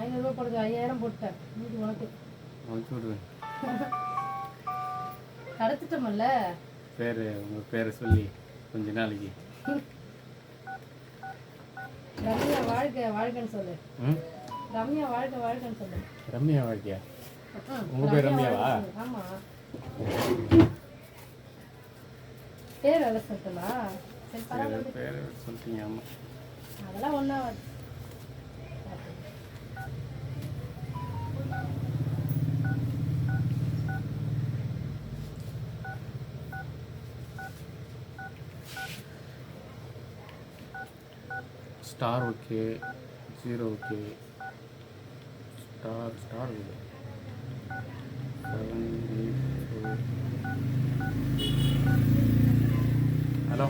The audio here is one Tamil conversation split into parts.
500 போடுது, 5000 போட்டேன். மீதி உனக்கு. வச்சு விடுவேன். கடத்திட்டோம்ல. பேர் உங்கள் பேரை சொல்லி கொஞ்ச நாளைக்கு ரம்யா வாழ்க்கை வாழ்க்கைன்னு சொல்லு. ரம்யா வாழ்க்கை வாழ்க்கைன்னு சொல்லு. ரம்யா வாழ்க்கையா? உங்கள் பேர் ரம்யாவா? ஆமாம். பேர் அதை சொல்லலாம். சரி பரவாயில்ல. பேர் சொல்லிட்டீங்க. ஆமாம், அதெல்லாம் ஒன்றா star okay, 0 okay, star okay, 7 8 4. Hello,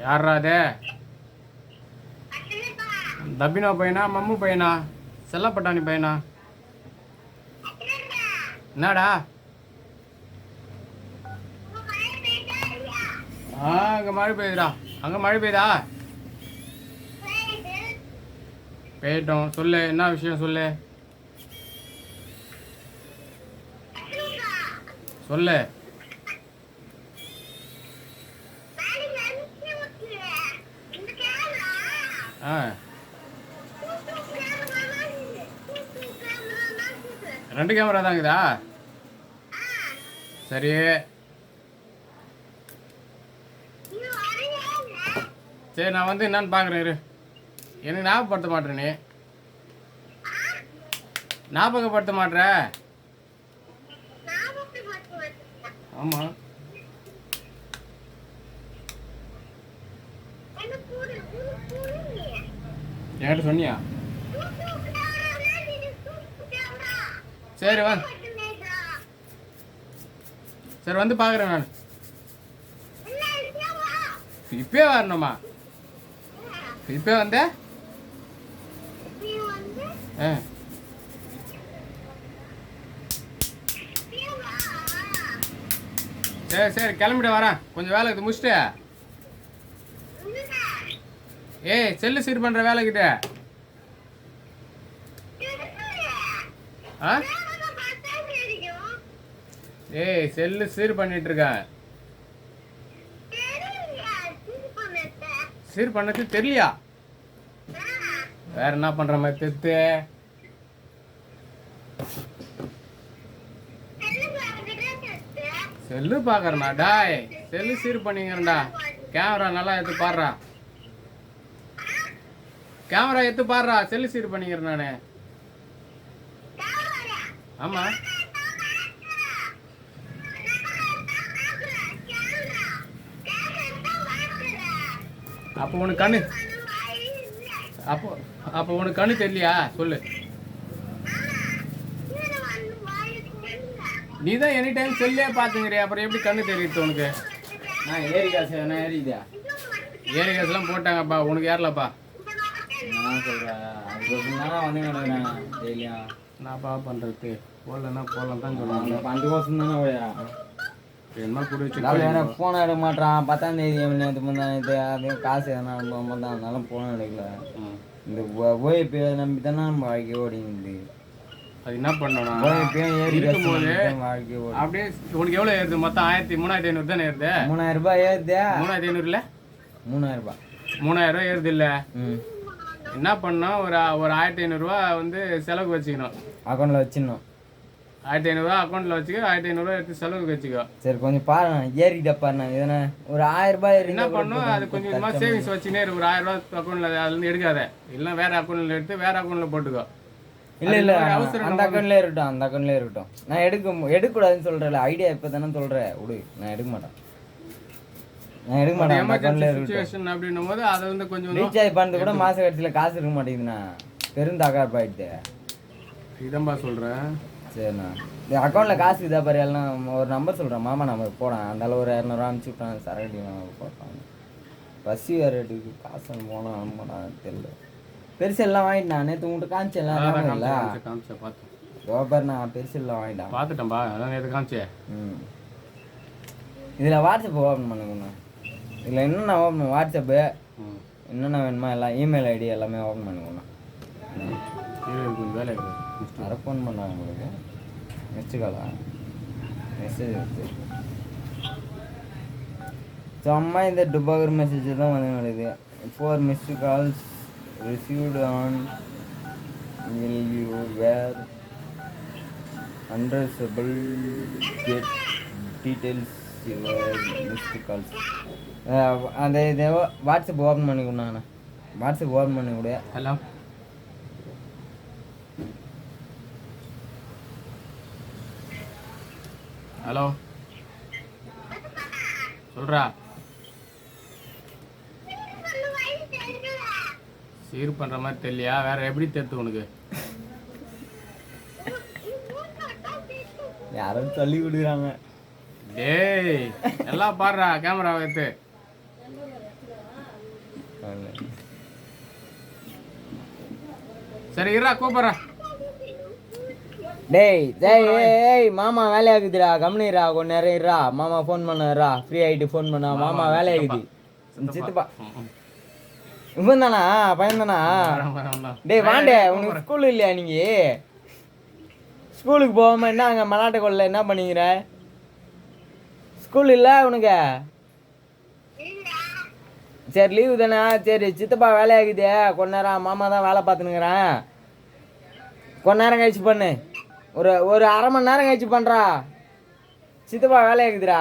யாரா அது? தபினா பையனா, மம்மு பையனா, செல்லப்பட்டாணி பையனா? என்னடா? அங்கே மழை பெய்யுதுடா. அங்கே மழை பெய்யுதா? பெய்யட்டும். சொல்லு, என்ன விஷயம் சொல்லு. சொல்லு. ஆ, 2 கேமரா தாங்குதா? சரி, சரி நான் வந்து என்னன்னு பார்க்குறேன் இரு. எனக்கு ஞாபகப்படுத்த மாட்டேன். நீ ஞாபகப்படுத்த மாட்டேற? ஆமாம், என்கிட்ட சொன்னியா? சரி சரி வந்து பார்க்குறேன் நான். இப்பே வரணுமா? இப்போ வந்த? ஆ, சரி சரி கிளம்பிட்டு வரேன். கொஞ்சம் வேலை இது முடிச்சுட்டு. ஏய், செல்லு சீர் பண்ணுற வேலைக்கிட்ட. ஆ, ஏய் செல்லு சீர் பண்ணிட்டு இருக்கேன். சீர் பண்ணது தெரியலையா? வேற என்ன பண்ற மாதிரி தெத்து? செல்லு பாக்குறா டாய். செல்லு சீர் பண்ணிக்கிறேன்டா. கேமரா நல்லா எடுத்து பாடுறா. கேமரா எடுத்து பாடுறா. செல்லு சீர் பண்ணிக்கிறேன் நானு. ஆமா, அப்போ உனக்கு கண்ணு அப்போ உனக்கு கண்ணு தெரியலையா? சொல்லு. நீ தான் எனி டைம் செல்லே பார்த்துங்கிறியா, அப்புறம் எப்படி கண்ணு தெரியுது உனக்கு? நான் ஏரி காசு என்ன ஏறிதா? ஏரி காசுலாம் போட்டாங்கப்பா. உனக்கு ஏறலப்பா. நான் சொல்கிறேன், அதுக்கு வந்து கிடக்குறேன் டெய்லியும். என்னப்பா பண்ணுறது? போடலன்னா போடலாம் தான் சொல்லுவாங்க. அந்த 2 வருஷம் தானே ஓயா. என்ன கூட வேற ஃபோன் எடுக்க மாட்டான். 10ஆம் தேதி நேற்று முந்தானது அது காசு எதனா தான் இருந்தாலும் ஃபோன் எடுக்கல. இந்த ஓய்பி நம்பி தானே நம்ம வாழ்க்கை ஓடிங்குது. அது என்ன பண்ணணும்? ஓய்பியும் ஏறி இருக்கும்போது வாழ்க்கை ஓடி அப்படியே உனக்கு எவ்வளோ ஏறுது? மொத்தம் 3500 தானே ஏறுது. 3000 ரூபாய் ஏறுதே. 3500 இல்லை, 3000 ரூபாய். 3000 ரூபாய் ஏறுது இல்லை? என்ன பண்ணோம்? ஒரு 1500 ரூபா வந்து செலவுக்கு வச்சுக்கணும். அக்கௌண்ட்டில் வச்சிடணும். 1500 ரூபா அக்கௌண்ட்டில் வச்சுக்க. 1500 ரூபா எடுத்து செலவுக்கு வச்சுக்கோ. சரி கொஞ்சம் பாரு, ஏறிக்கிட்ட பாருண்ணா. எதனா ஒரு 1000 ரூபாய் என்ன பண்ணும்? அது கொஞ்சம் கொஞ்சமாக சேவிங்ஸ் வச்சுனே இருக்கு. ஒரு 1000 ரூபா அக்கௌண்ட்டில் அதுலேருந்து எடுக்காத. இல்லைன்னா வேற அக்கௌண்ட்டில் எடுத்து வேற அக்கௌண்ட்டில் போட்டுக்கோ. இல்லை அந்த அக்கௌண்ட்லேயே இருக்கட்டும், அந்த அக்கௌண்ட்லேயே இருக்கட்டும். நான் எடுக்கக்கூடாதுன்னு சொல்கிறேன். ஐடியா இப்போ தானே சொல்கிறேன். விடு, நான் எடுக்க மாட்டேன். எமர்ஜென்சி சிச்சுவேஷன் அப்படின்னும் போது அதை வந்து கொஞ்சம் ரீசார்ஜ் பண்ணுறது கூட மாத கடைசியில் காசு இருக்க மாட்டேங்குதுண்ணா. பெருந்தாக்கா போயிடுது. இதம்பா சொல்கிறேன். சரிண்ணா, இந்த அக்கௌண்ட்டில் காசு இதாக பாரு. எல்லாம் ஒரு நம்பர் சொல்கிறேன், மாமா நம்பர் போடேன். அந்தால ஒரு 200 ரூபா அனுப்பிச்சி விட்டான். சரடி போட்டான். பசி வேறு எடுக்கு. காசு போனால் அனுப்பினா தெரியல. பெருசு எல்லாம் வாங்கிட்டான். நேற்று உங்கள்கிட்ட காமிச்சு எல்லாம் இல்லை காமிச்சேன் பார்த்தேன். ரோபர்ண்ணா பெருசு எல்லாம் வாங்கிட்டான். பார்த்துட்டேன்பா, அதான் நேற்று காமிச்சேன். இதில் வாட்ஸ்அப் ஓப்பன் பண்ணுங்கண்ணா. இதில் என்னென்ன ஓப்பன் வாட்ஸ்அப்பு என்னென்ன வேணுமா எல்லாம் இமெயில் ஐடி எல்லாமே ஓப்பன் பண்ணிக்கோண்ணா. வேலை இருக்குது. யாரை ஃபோன் பண்ணாங்க உங்களுக்கு? மிஸ்டு காலா? மெசேஜ் வருது. ஸோ அம்மா இந்த டுபாகர் மெசேஜ் தான் வந்து வருது. 4 missed calls received on will you where understandable get details your missed calls. அந்த இதை வாட்ஸ்அப் ஓப்பன் பண்ணிக்கோண்ணா. வாட்ஸ்அப் ஓப்பன் பண்ணி கூட. ஹலோ ஹலோ சொல்கிறா. சீர் பண்ணுற மாதிரி தெரியலையா? வேற எப்படி தெரியுது உனக்கு? யாரும் சொல்லி கொடுக்குறாங்க. டேய் எல்லாம் பாடுறா கேமரா வைத்து. சரி இருடா கூப்பிட்றேன். டேய் டேய் ஏய் மாமா வேலையாகுதுடா, கம்னிரா கொஞ்ச நேரம் இருடா. மாமா ஃபோன் பண்ணாரா, ஃப்ரீ ஆகிட்டு ஃபோன் பண்ணா. மாமா வேலையாகுது. சித்தப்பா இவன் தானா பையன் தானா? டேய் வாண்டே, உனக்கு ஸ்கூல் இல்லையா? நீங்கள் ஸ்கூலுக்கு போகாமல் என்ன அங்கே மலாட்டை கொள்ள என்ன பண்ணிக்கிற? ஸ்கூல் இல்லை உனக்கு? சரி லீவு தானே. சரி சித்தப்பா வேலையாகுது கொஞ்ச நேரம். மாமா தான் வேலை பார்த்துனுங்கிறேன். கொஞ்ச நேரம் கழிச்சு பண்ணு. ஒரு 1/2 மணி நேரம் கழிச்சு பண்ணுறா. சித்தப்பா வேலையாகுதுடா.